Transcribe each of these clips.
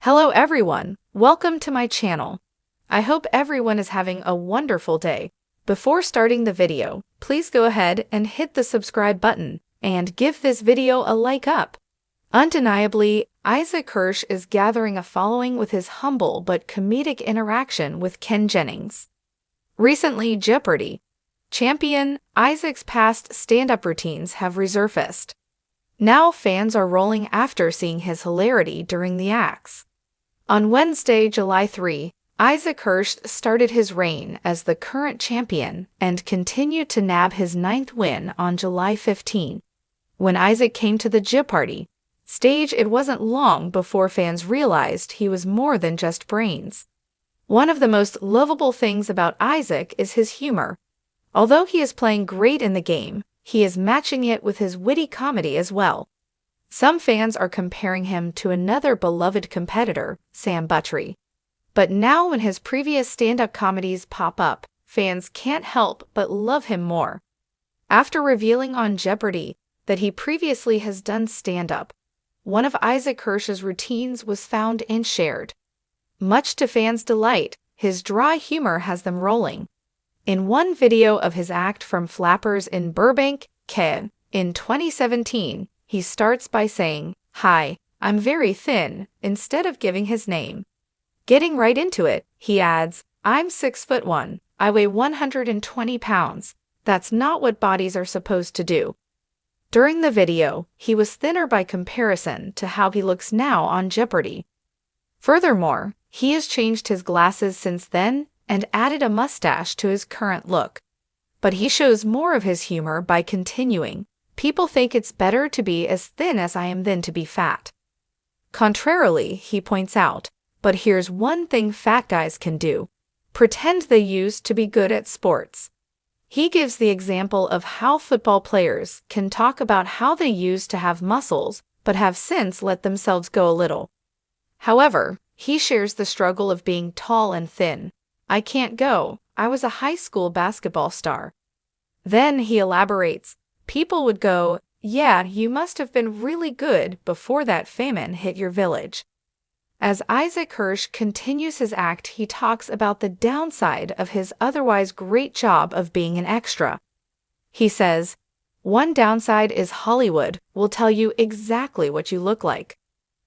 Hello everyone, welcome to my channel. I hope everyone is having a wonderful day. Before starting the video, please go ahead and hit the subscribe button and give this video a like up. Undeniably, Isaac Hirsch is gathering a following with his humble but comedic interaction with Ken Jennings. Recently, Jeopardy champion Isaac's past stand-up routines have resurfaced. Now fans are rolling after seeing his hilarity during the acts. On Wednesday, July 3, Isaac Hirsch started his reign as the current champion and continued to nab his 9th win on July 15. When Isaac came to the Jeopardy stage, it wasn't long before fans realized he was more than just brains. One of the most lovable things about Isaac is his humor. Although he is playing great in the game, he is matching it with his witty comedy as well. Some fans are comparing him to another beloved competitor, Sam Buttrey. But now when his previous stand-up comedies pop up, fans can't help but love him more. After revealing on Jeopardy that he previously has done stand-up, one of Isaac Hirsch's routines was found and shared. Much to fans' delight, his dry humor has them rolling. In one video of his act from Flappers in Burbank, Ken, in 2017, he starts by saying, "Hi, I'm very thin," instead of giving his name. Getting right into it, he adds, "I'm 6'1", I weigh 120 pounds. That's not what bodies are supposed to do." During the video, he was thinner by comparison to how he looks now on Jeopardy. Furthermore, he has changed his glasses since then and added a mustache to his current look. But he shows more of his humor by continuing, "People think it's better to be as thin as I am than to be fat." Contrarily, he points out, "But here's one thing fat guys can do: pretend they used to be good at sports." He gives the example of how football players can talk about how they used to have muscles but have since let themselves go a little. However, he shares the struggle of being tall and thin. "I can't go. I was a high school basketball star." Then he elaborates, "People would go, 'Yeah, you must have been really good before that famine hit your village.'" As Isaac Hirsch continues his act, he talks about the downside of his otherwise great job of being an extra. He says, "One downside is Hollywood will tell you exactly what you look like."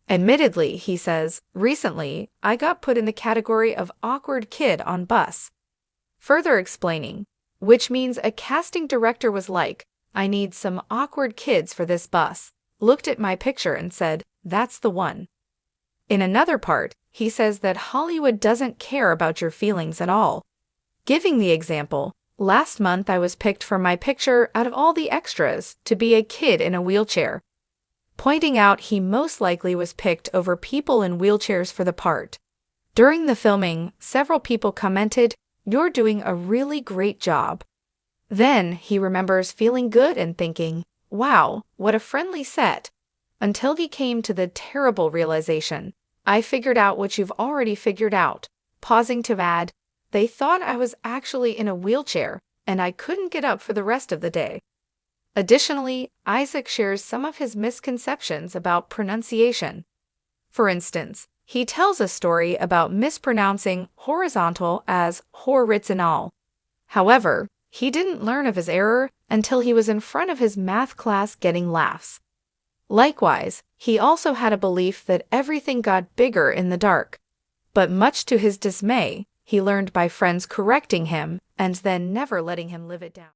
Admittedly, he says, "Recently, I got put in the category of awkward kid on bus." Further explaining, which means a casting director was like, "I need some awkward kids for this bus," looked at my picture and said, "That's the one." In another part, he says that Hollywood doesn't care about your feelings at all. Giving the example, "Last month I was picked for my picture out of all the extras to be a kid in a wheelchair," pointing out he most likely was picked over people in wheelchairs for the part. During the filming, several people commented, "You're doing a really great job." Then he remembers feeling good and thinking, "Wow, what a friendly set," until he came to the terrible realization, "I figured out what you've already figured out," pausing to add, "They thought I was actually in a wheelchair and I couldn't get up for the rest of the day." Additionally, Isaac shares some of his misconceptions about pronunciation. For instance, he tells a story about mispronouncing horizontal as horizontal. However, he didn't learn of his error until he was in front of his math class getting laughs. Likewise, he also had a belief that everything got bigger in the dark. But much to his dismay, he learned by friends correcting him and then never letting him live it down.